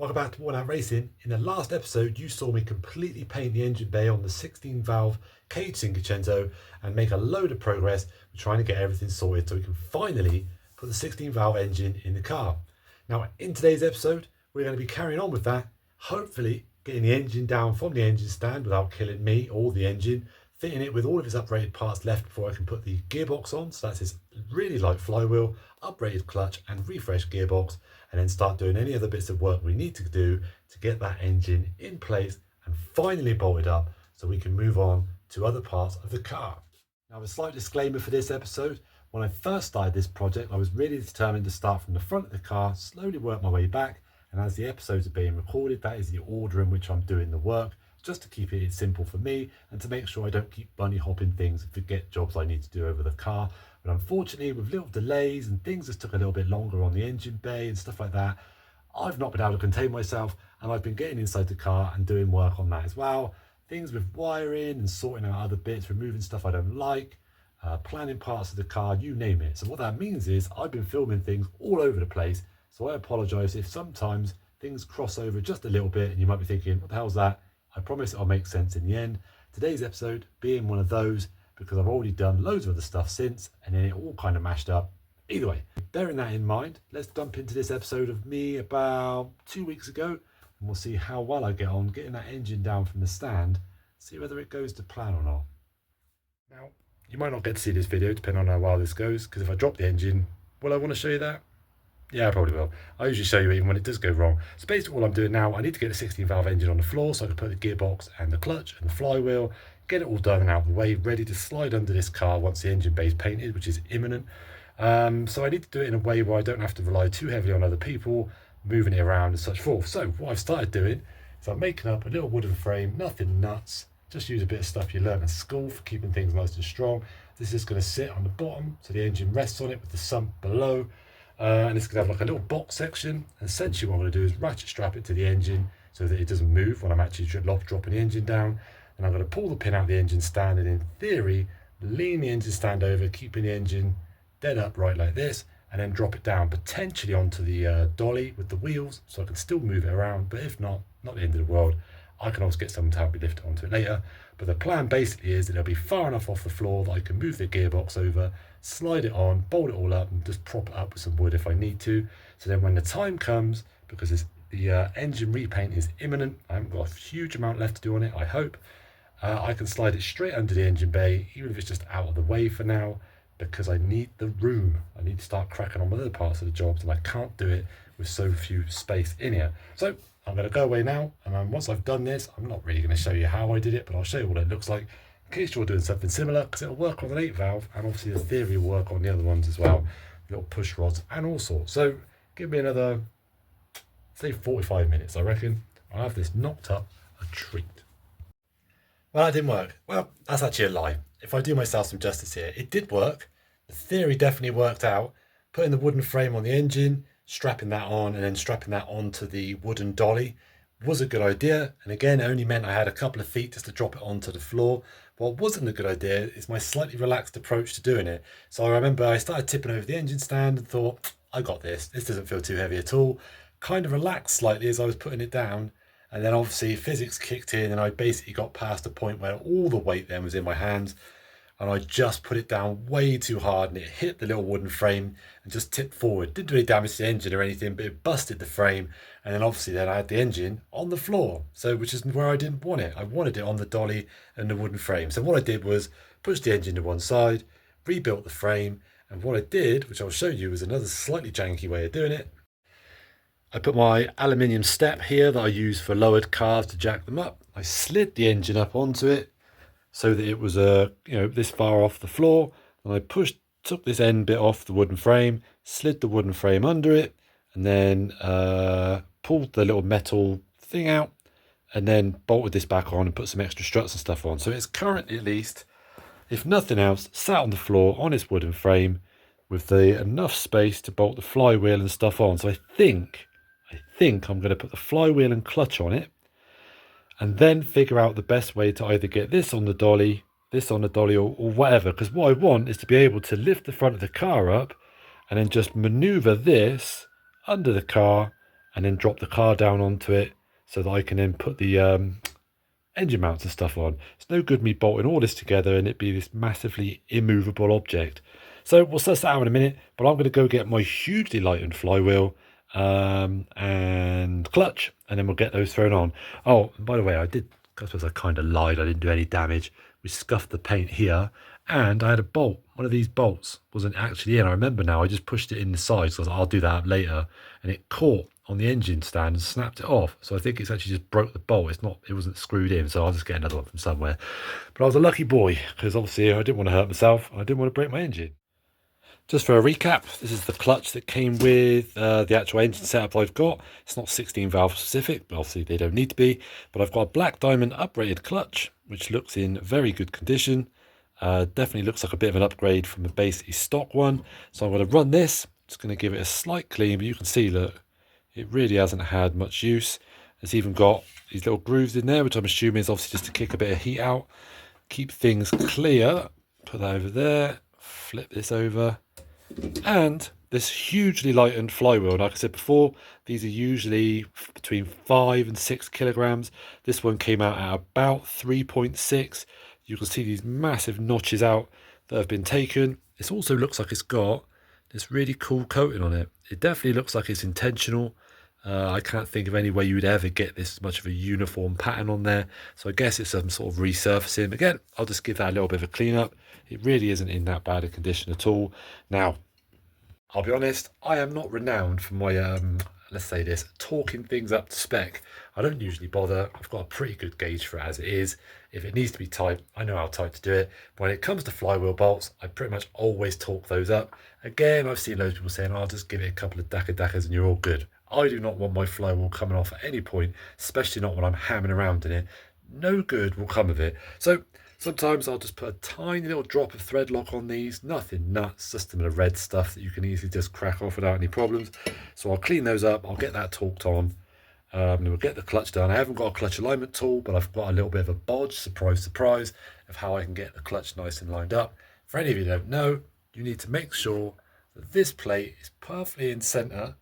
Welcome back to Worn Out Racing. In the last episode, you saw me completely paint the engine bay on the 16 valve cage Cinquecento and make a load of progress with trying to get everything sorted so we can finally put the 16 valve engine in the car. Now, in today's episode, we're going to be carrying on with that, hopefully getting the engine down from the engine stand without killing me or the engine, fitting it with all of its uprated parts left before I can put the gearbox on. So that's this really light flywheel, uprated clutch and refresh gearbox, and then start doing any other bits of work we need to do to get that engine in place and finally bolted up so we can move on to other parts of the car. Now, a slight disclaimer for this episode. When I first started this project, I was really determined to start from the front of the car, slowly work my way back, and as the episodes are being recorded, that is the order in which I'm doing the work, just to keep it simple for me and to make sure I don't keep bunny hopping things and forget jobs I need to do over the car. But unfortunately, with little delays and things just took a little bit longer on the engine bay and stuff like that, I've not been able to contain myself, and I've been getting inside the car and doing work on that as well. Things with wiring and sorting out other bits, removing stuff I don't like, planning parts of the car, you name it. So what that means is I've been filming things all over the place. So I apologise if sometimes things cross over just a little bit and you might be thinking, what the hell's that? I promise it'll make sense in the end. Today's episode being one of those, because I've already done loads of other stuff since, and then it all kind of mashed up. Either way, bearing that in mind, let's jump into this episode of me about 2 weeks ago, and we'll see how well I get on getting that engine down from the stand, see whether it goes to plan or not. Now, you might not get to see this video depending on how well this goes, because if I drop the engine, will I want to show you that? Yeah, I probably will. I usually show you even when it does go wrong. So basically all I'm doing now, I need to get the 16 valve engine on the floor so I can put the gearbox and the clutch and the flywheel, get it all done and out of the way, ready to slide under this car once the engine bay is painted, which is imminent. So I need to do it in a way where I don't have to rely too heavily on other people, moving it around and such forth. So what I've started doing is I'm making up a little wooden frame, nothing nuts, just use a bit of stuff you learn at school for keeping things nice and strong. This is going to sit on the bottom so the engine rests on it with the sump below. And it's going to have like a little box section, and essentially what I'm going to do is ratchet strap it to the engine so that it doesn't move when I'm actually dropping the engine down. And I'm going to pull the pin out of the engine stand and in theory lean the engine stand over, keeping the engine dead upright like this, and then drop it down potentially onto the dolly with the wheels so I can still move it around. But if not the end of the world. I can always get someone to help me lift it onto it later. But the plan basically is that it'll be far enough off the floor that I can move the gearbox over, slide it on, bolt it all up and just prop it up with some wood if I need to. So then when the time comes, because the engine repaint is imminent, I haven't got a huge amount left to do on it, I hope, I can slide it straight under the engine bay, even if it's just out of the way for now, because I need the room. I need to start cracking on with other parts of the jobs and I can't do it with so few space in here. So I'm going to go away now, and once I've done this, I'm not really going to show you how I did it, but I'll show you what it looks like in case you're doing something similar, because it'll work on an 8 valve, and obviously the theory will work on the other ones as well, little push rods and all sorts. So give me another, say 45 minutes, I reckon. I'll have this knocked up a treat. Well, that didn't work. Well, that's actually a lie. If I do myself some justice here, it did work. The theory definitely worked out. Putting the wooden frame on the engine, strapping that on and then strapping that onto the wooden dolly was a good idea, and again it only meant I had a couple of feet just to drop it onto the floor. What wasn't a good idea is my slightly relaxed approach to doing it. So I remember I started tipping over the engine stand and thought, I got this doesn't feel too heavy at all, kind of relaxed slightly as I was putting it down, and then obviously physics kicked in and I basically got past a point where all the weight then was in my hands, and I just put it down way too hard and it hit the little wooden frame and just tipped forward. Didn't really damage the engine or anything, but it busted the frame. And then obviously then I had the engine on the floor, so which is where I didn't want it. I wanted it on the dolly and the wooden frame. So what I did was push the engine to one side, rebuilt the frame, and what I did, which I'll show you, was another slightly janky way of doing it. I put my aluminium step here that I use for lowered cars to jack them up. I slid the engine up onto it so that it was this far off the floor, and I took this end bit off the wooden frame, slid the wooden frame under it, and then pulled the little metal thing out, and then bolted this back on and put some extra struts and stuff on. So it's currently, at least, if nothing else, sat on the floor on its wooden frame with enough space to bolt the flywheel and stuff on. So I think I'm going to put the flywheel and clutch on it, and then figure out the best way to either get this on the dolly, or whatever. Because what I want is to be able to lift the front of the car up and then just maneuver this under the car and then drop the car down onto it so that I can then put the engine mounts and stuff on. It's no good me bolting all this together and it be this massively immovable object. So we'll suss that out in a minute, but I'm going to go get my hugely lightened flywheel and clutch, and then we'll get those thrown on. Oh, and by the way, I suppose I kind of lied. I didn't do any damage. We scuffed the paint here, and I had a bolt. One of these bolts wasn't actually in. I remember now. I just pushed it in the side, so I was like, I'll do that up later, and it caught on the engine stand and snapped it off. So I think it's actually just broke the bolt. It wasn't screwed in, so I'll just get another one from somewhere. But I was a lucky boy, because obviously I didn't want to hurt myself. I didn't want to break my engine. Just for a recap, this is the clutch that came with the actual engine setup I've got. It's not 16 valve specific, but obviously they don't need to be. But I've got a black diamond uprated clutch, which looks in very good condition. Definitely looks like a bit of an upgrade from the basically stock one. So I'm going to run this. Just going to give it a slight clean, but you can see that it really hasn't had much use. It's even got these little grooves in there, which I'm assuming is obviously just to kick a bit of heat out. Keep things clear. Put that over there. Flip this over. And this hugely lightened flywheel. Like I said before, these are usually between 5 and 6 kilograms. This one came out at about 3.6. You can see these massive notches out that have been taken. This also looks like it's got this really cool coating on it. It definitely looks like it's intentional. I can't think of any way you would ever get this much of a uniform pattern on there. So I guess it's some sort of resurfacing. Again, I'll just give that a little bit of a clean up. It really isn't in that bad a condition at all. Now, I'll be honest, I am not renowned for my, let's say this, talking things up to spec. I don't usually bother. I've got a pretty good gauge for it as it is. If it needs to be tight, I know how tight to do it. When it comes to flywheel bolts, I pretty much always talk those up. Again, I've seen loads of people saying, I'll just give it a couple of dackers and you're all good. I do not want my flywheel coming off at any point, especially not when I'm hammering around in it. No good will come of it. So sometimes I'll just put a tiny little drop of thread lock on these, nothing nuts, just a bit of red stuff that you can easily just crack off without any problems. So I'll clean those up, I'll get that torqued on, and we'll get the clutch done. I haven't got a clutch alignment tool, but I've got a little bit of a bodge, surprise, surprise, of how I can get the clutch nice and lined up. For any of you who don't know, you need to make sure that this plate is perfectly in center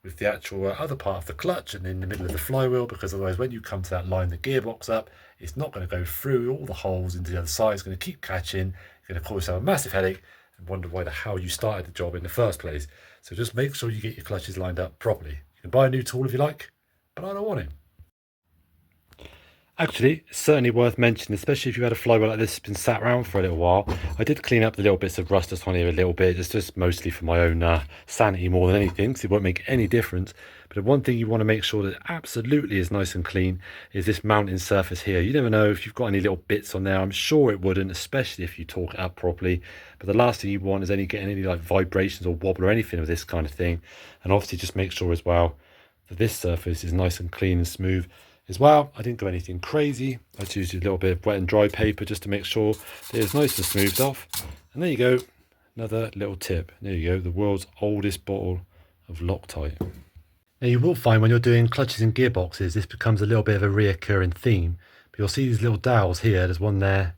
with the actual other part of the clutch and in the middle of the flywheel, because otherwise when you come to that line the gearbox up, it's not going to go through all the holes into the other side. It's going to keep catching. You're going to cause yourself a massive headache and wonder why the hell you started the job in the first place. So just make sure you get your clutches lined up properly. You can buy a new tool if you like, but I don't want it. Actually, it's certainly worth mentioning, especially if you've had a flywheel like this that's been sat around for a little while. I did clean up the little bits of rust just on here a little bit. It's just mostly for my own sanity more than anything, because it won't make any difference. But the one thing you want to make sure that absolutely is nice and clean is this mounting surface here. You never know if you've got any little bits on there. I'm sure it wouldn't, especially if you torque it up properly. But the last thing you want is getting any like vibrations or wobble or anything of this kind of thing. And obviously just make sure as well that this surface is nice and clean and smooth as well. I didn't do anything crazy. I just used a little bit of wet and dry paper just to make sure that it's nice and smoothed off. And there you go, another little tip. There you go, the world's oldest bottle of Loctite. Now you will find when you're doing clutches and gearboxes, this becomes a little bit of a reoccurring theme. But you'll see these little dowels here. There's one there,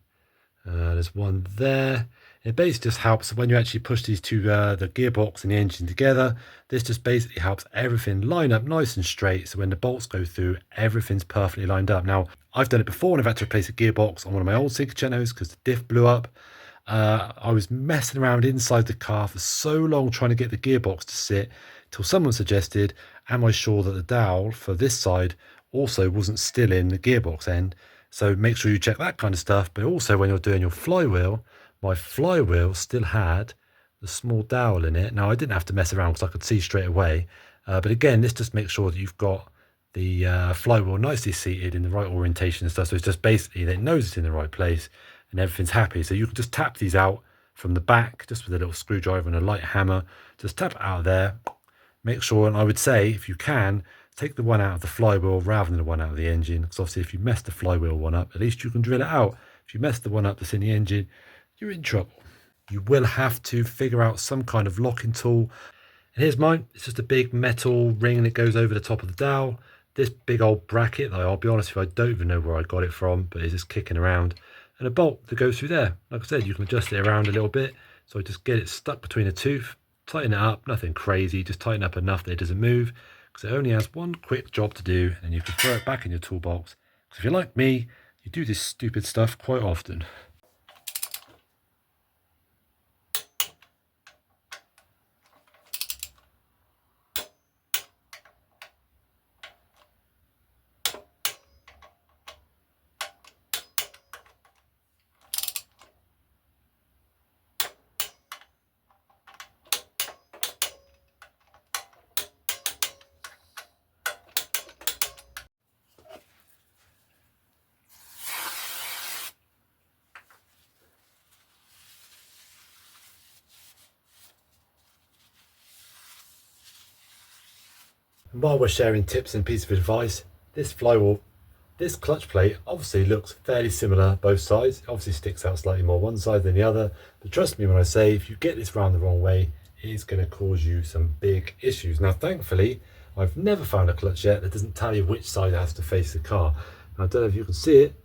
there's one there. It basically just helps when you actually push these two, the gearbox and the engine together. This just basically helps everything line up nice and straight. So when the bolts go through, everything's perfectly lined up. Now, I've done it before and I've had to replace a gearbox on one of my old Cinquecentos because the diff blew up. I was messing around inside the car for so long trying to get the gearbox to sit till someone suggested, am I sure that the dowel for this side also wasn't still in the gearbox end? So make sure you check that kind of stuff. But also when you're doing your flywheel, my flywheel still had the small dowel in it. Now I didn't have to mess around because I could see straight away. But again, this just makes sure that you've got the flywheel nicely seated in the right orientation and stuff. So it's just basically that it knows it's in the right place and everything's happy. So you can just tap these out from the back just with a little screwdriver and a light hammer. Just tap it out of there. Make sure, and I would say if you can, take the one out of the flywheel rather than the one out of the engine. Because obviously if you mess the flywheel one up, at least you can drill it out. If you mess the one up that's in the engine, you're in trouble. You will have to figure out some kind of locking tool. And here's mine. It's just a big metal ring that goes over the top of the dowel. This big old bracket, though, I'll be honest with you, I don't even know where I got it from, but it's just kicking around. And a bolt that goes through there. Like I said, you can adjust it around a little bit. So I just get it stuck between a tooth, tighten it up, nothing crazy, just tighten up enough that it doesn't move. because it only has one quick job to do, and then you can throw it back in your toolbox. Because if you're like me, you do this stupid stuff quite often. And while we're sharing tips and pieces of advice, this flywheel, this clutch plate obviously looks fairly similar both sides. It obviously sticks out slightly more one side than the other, but trust me when I say if you get this round the wrong way, it is going to cause you some big issues. Now thankfully, I've never found a clutch yet that doesn't tell you which side it has to face the car. Now, I don't know if you can see it,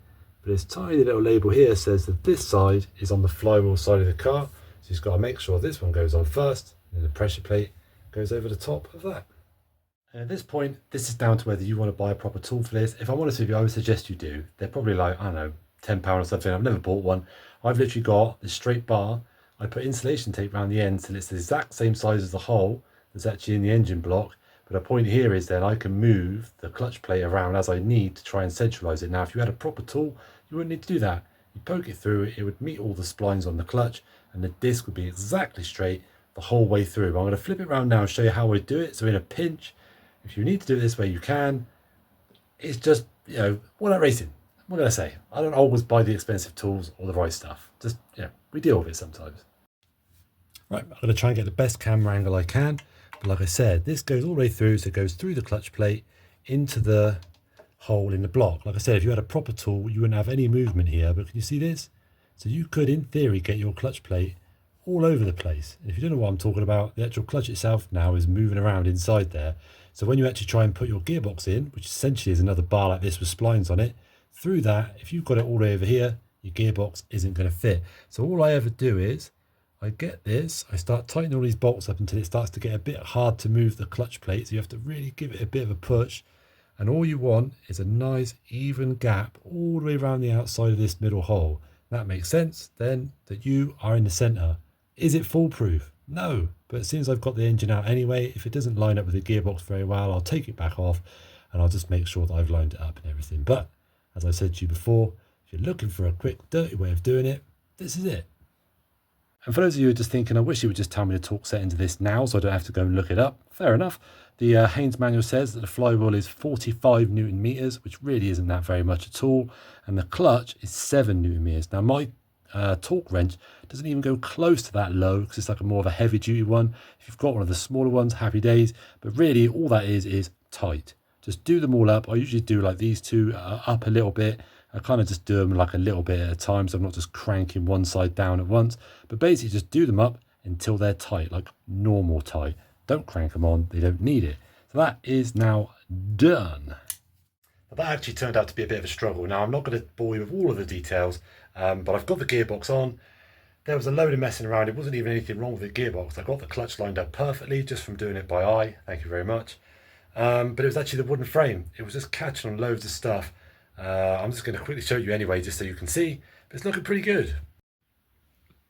but this tiny little label here says that this side is on the flywheel side of the car. So you've got to make sure this one goes on first, and the pressure plate goes over the top of that. And at this point, this is down to whether you want to buy a proper tool for this. If I'm honest with you, I would suggest you do. They're probably like, I don't know, £10 or something. I've never bought one. I've literally got this straight bar. I put insulation tape around the end till it's the exact same size as the hole that's actually in the engine block. But the point here is then I can move the clutch plate around as I need to try and centralize it. Now, if you had a proper tool, you wouldn't need to do that. You poke it through, it would meet all the splines on the clutch, and the disc would be exactly straight the whole way through. But I'm going to flip it around now and show you how I do it. So in a pinch, if you need to do it this way, you can. It's just, you know, we're not racing. What can I say? I don't always buy the expensive tools or the right stuff. Just, you know, we deal with it sometimes. Right, I'm going to try and get the best camera angle I can. But like I said, this goes all the way through. So it goes through the clutch plate into the hole in the block. Like I said, if you had a proper tool, you wouldn't have any movement here. But can you see this? So you could, in theory, get your clutch plate all over the place. And if you don't know what I'm talking about, the actual clutch itself now is moving around inside there. So when you actually try and put your gearbox in, which essentially is another bar like this with splines on it, through that, if you've got it all the way over here, your gearbox isn't going to fit. So all I ever do is I get this, I start tightening all these bolts up until it starts to get a bit hard to move the clutch plate. So you have to really give it a bit of a push. And all you want is a nice even gap all the way around the outside of this middle hole. That makes sense then that you are in the center. Is it foolproof? No, but as soon as I've got the engine out anyway, if it doesn't line up with the gearbox very well, I'll take it back off and I'll just make sure that I've lined it up and everything. But as I said to you before, if you're looking for a quick, dirty way of doing it, this is it. And for those of you who are just thinking, I wish you would just tell me the torque settings of this now so I don't have to go and look it up. Fair enough. The Haynes manual says that the flywheel is 45 Newton meters, which really isn't that very much at all. And the clutch is 7 Newton meters. Now my torque wrench doesn't even go close to that low because it's like a more of a heavy duty one. If you've got one of the smaller ones, happy days. But really all that is tight. Just do them all up. I usually do like these two up a little bit. I kind of just do them like a little bit at a time, so I'm not just cranking one side down at once. But basically just do them up until they're tight, like normal tight. Don't crank them on, they don't need it. So that is now done. That actually turned out to be a bit of a struggle. Now I'm not going to bore you with all of the details, but I've got the gearbox on. There was a load of messing around. It wasn't even anything wrong with the gearbox. I got the clutch lined up perfectly just from doing it by eye. Thank you very much. But it was actually the wooden frame. It was just catching on loads of stuff. I'm just going to quickly show you anyway, just so you can see. But it's looking pretty good.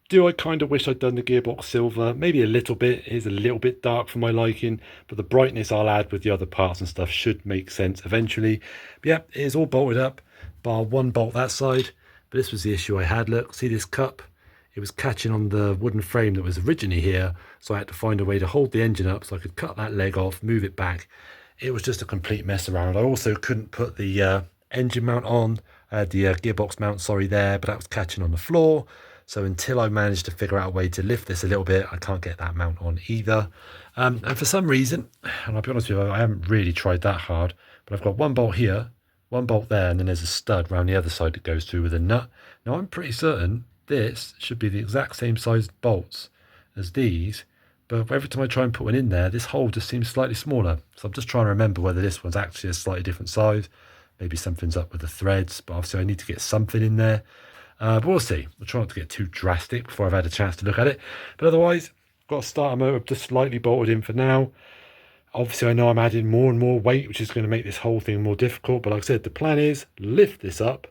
Do I kind of wish I'd done the gearbox silver? Maybe a little bit. It is a little bit dark for my liking, but the brightness I'll add with the other parts and stuff should make sense eventually. But yeah, it is all bolted up, bar one bolt that side. But this was the issue I had. Look, see this cup? It was catching on the wooden frame that was originally here, so I had to find a way to hold the engine up so I could cut that leg off, move it back. It was just a complete mess around. I also couldn't put the engine mount on, the gearbox mount, sorry, there, but that was catching on the floor. So until I managed to figure out a way to lift this a little bit, I can't get that mount on either. And for some reason, and I'll be honest with you, I haven't really tried that hard, but I've got one bolt here, one bolt there, and then there's a stud around the other side that goes through with a nut. Now I'm pretty certain this should be the exact same size bolts as these, but every time I try and put one in there, this hole just seems slightly smaller. So I'm just trying to remember whether this one's actually a slightly different size. Maybe something's up with the threads, but obviously I need to get something in there. But we'll see. We'll try not to get too drastic before I've had a chance to look at it. But otherwise, got a starter motor just slightly bolted in for now. Obviously, I know I'm adding more and more weight, which is going to make this whole thing more difficult. But like I said, the plan is lift this up,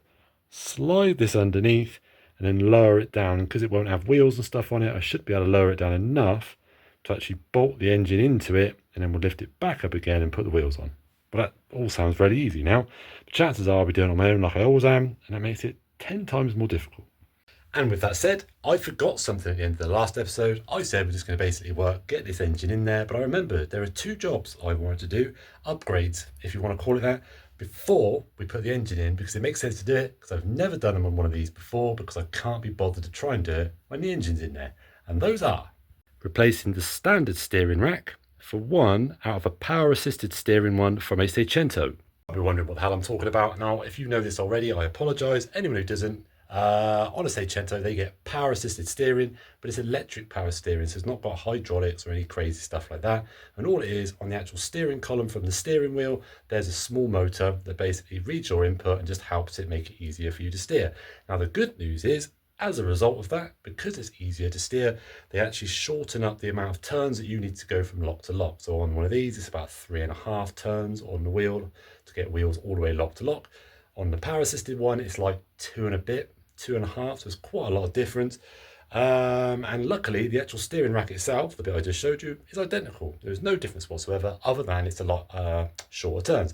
slide this underneath, and then lower it down. And because it won't have wheels and stuff on it, I should be able to lower it down enough to actually bolt the engine into it, and then we'll lift it back up again and put the wheels on. But that all sounds very easy now. But chances are I'll be doing it on my own like I always am, and that makes it 10 times more difficult. And with that said, I forgot something at the end of the last episode. I said we're just going to basically get this engine in there, but I remembered there are two jobs I wanted to do, upgrades, if you want to call it that, before we put the engine in, because it makes sense to do it, because I've never done them on one of these before, because I can't be bothered to try and do it when the engine's in there. And those are replacing the standard steering rack for one out of a power-assisted steering one from a Cinquecento. I'll be wondering what the hell I'm talking about. Now, if you know this already, I apologise. Anyone who doesn't, on a Cinquecento, they get power assisted steering, but it's electric power steering, so it's not got hydraulics or any crazy stuff like that. And all it is, on the actual steering column from the steering wheel, there's a small motor that basically reads your input and just helps it make it easier for you to steer. Now, the good news is, as a result of that, because it's easier to steer, they actually shorten up the amount of turns that you need to go from lock to lock. So on one of these, it's about 3.5 turns on the wheel to get wheels all the way lock to lock. On the power assisted one, it's like 2 and a bit, 2.5, so it's quite a lot of difference. And luckily, the actual steering rack itself, the bit I just showed you, is identical. There's no difference whatsoever, other than it's a lot shorter turns.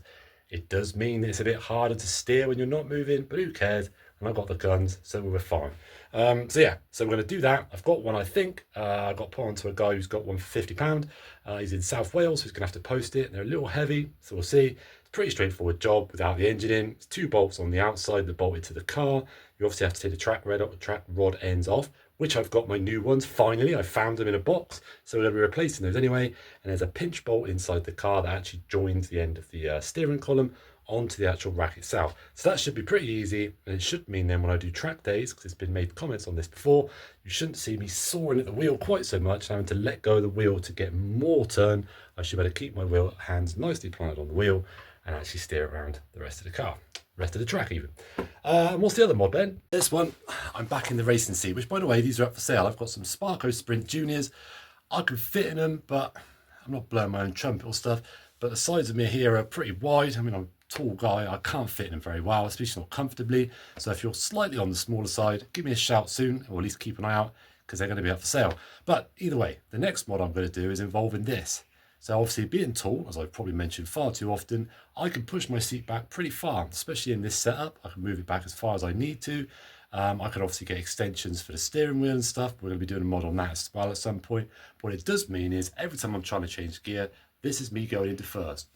It does mean that it's a bit harder to steer when you're not moving, but who cares? And I've got the guns, so we're fine. So we're going to do that. I've got one, I think. I got put onto a guy who's got one for £50. He's in South Wales, so he's going to have to post it. They're a little heavy, so we'll see. It's a pretty straightforward job without the engine in. It's 2 bolts on the outside that bolted to the car. You obviously have to take the track rod ends off, which I've got my new ones. Finally, I found them in a box, so we're going to be replacing those anyway. And there's a pinch bolt inside the car that actually joins the end of the steering column onto the actual rack itself. So that should be pretty easy, and it should mean then when I do track days, because it's been made comments on this before, you shouldn't see me sawing at the wheel quite so much, having to let go of the wheel to get more turn. I should be able to keep my hands nicely planted on the wheel and actually steer around the rest of the car, rest of the track even. And what's the other mod then? This one, I'm back in the racing seat, which by the way, these are up for sale. I've got some Sparco Sprint Juniors. I can fit in them, but I'm not blowing my own trumpet or stuff. But the sides of me here are pretty wide. I mean, I'm tall guy, I can't fit in them very well, especially not comfortably. So if you're slightly on the smaller side, give me a shout soon, or at least keep an eye out, because they're going to be up for sale. But either way, the next mod I'm going to do is involving this. So obviously, being tall, as I've probably mentioned far too often, I can push my seat back pretty far, especially in this setup. I can move it back as far as I need to. I can obviously get extensions for the steering wheel and stuff. We're going to be doing a mod on that as well at some point. What it does mean is every time I'm trying to change gear, this is me going into first,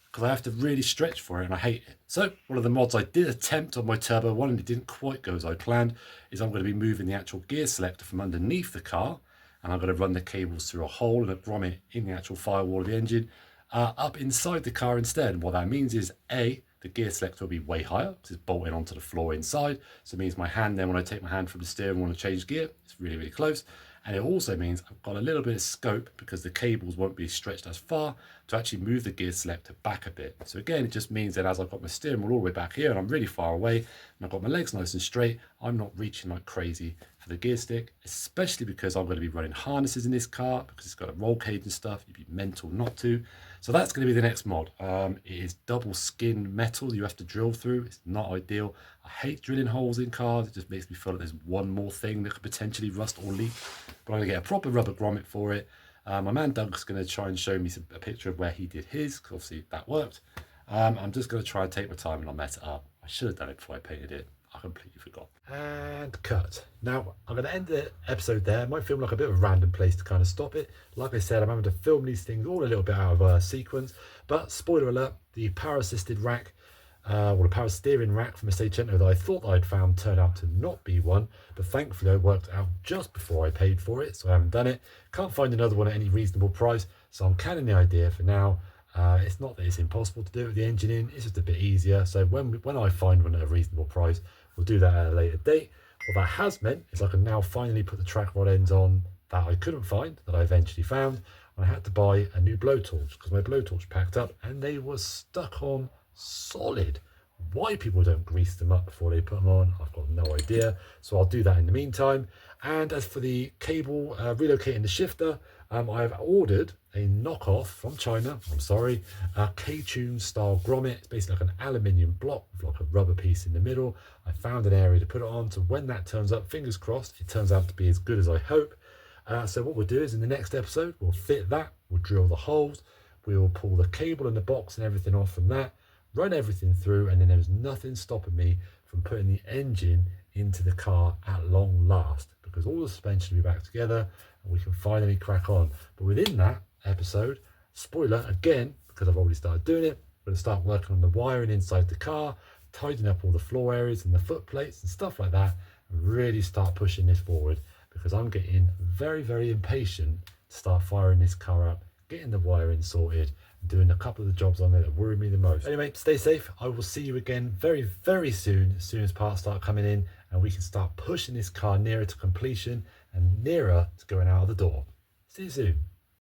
because I have to really stretch for it and I hate it. So one of the mods I did attempt on my turbo one, and it didn't quite go as I planned, is I'm going to be moving the actual gear selector from underneath the car, and I'm going to run the cables through a hole and a grommet in the actual firewall of the engine up inside the car instead. And what that means is A, the gear selector will be way higher because it's bolted onto the floor inside. So it means my hand then, when I take my hand from the steering wheel and change gear, it's really, really close. And it also means I've got a little bit of scope, because the cables won't be stretched as far, to actually move the gear selector back a bit. So again, it just means that as I've got my steering wheel all the way back here and I'm really far away and I've got my legs nice and straight, I'm not reaching like crazy for the gear stick, especially because I'm going to be running harnesses in this car, because it's got a roll cage and stuff. You'd be mental not to. So that's going to be the next mod. It is double skin metal you have to drill through. It's not ideal. I hate drilling holes in cars. It just makes me feel like there's one more thing that could potentially rust or leak. But I'm going to get a proper rubber grommet for it. My man Doug's going to try and show me a picture of where he did his, because obviously that worked. I'm just going to try and take my time and not mess it up. I should have done it before I painted it. I completely forgot. And cut. Now, I'm going to end the episode there. It might feel like a bit of a random place to kind of stop it. Like I said, I'm having to film these things all a little bit out of sequence. But spoiler alert, the power assisted rack, or the power steering rack from a Cinquecento that I thought I'd found turned out to not be one. But thankfully, it worked out just before I paid for it, so I haven't done it. Can't find another one at any reasonable price, so I'm canning the idea for now. It's not that it's impossible to do it with the engine in, it's just a bit easier. So when I find one at a reasonable price, we'll do that at a later date. What that has meant is I can now finally put the track rod ends on that I couldn't find, that I eventually found. And I had to buy a new blowtorch, because my blowtorch packed up and they were stuck on solid. Why people don't grease them up before they put them on, I've got no idea. So I'll do that in the meantime. And as for the cable, relocating the shifter, I've ordered a knockoff from China, I'm sorry, a K-tune style grommet. It's basically like an aluminium block with like a rubber piece in the middle. I found an area to put it on, so when that turns up, fingers crossed, it turns out to be as good as I hope. So what we'll do is in the next episode, we'll fit that, we'll drill the holes, we'll pull the cable and the box and everything off from that, run everything through, and then there's nothing stopping me from putting the engine into the car at long last, because all the suspension will be back together and we can finally crack on. But within that episode, spoiler again, because I've already started doing it, I'm going to start working on the wiring inside the car, tidying up all the floor areas and the foot plates and stuff like that, and really start pushing this forward, because I'm getting very, very impatient to start firing this car up, getting the wiring sorted, and doing a couple of the jobs on it that worry me the most. Anyway, stay safe. I will see you again very, very soon, as soon as parts start coming in and we can start pushing this car nearer to completion and nearer to going out of the door. See you soon.